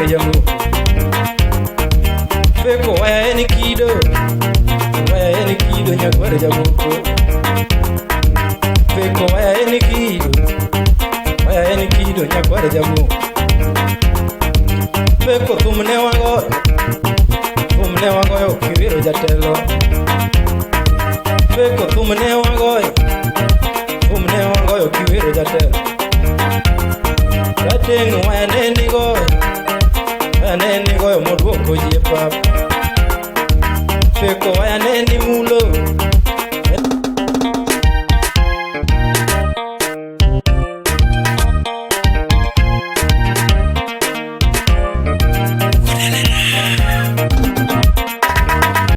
nyakware jamu. Feko waya en kido nyakware jamu. Feko waya en kido nyakware jamu. Feko thumne wagoyo kiwiro jatelo. Feko thumne wagoyo kiwiro jatelo. Rateng' waya neni goyo moduoko jie pap. Feko waya neni mulo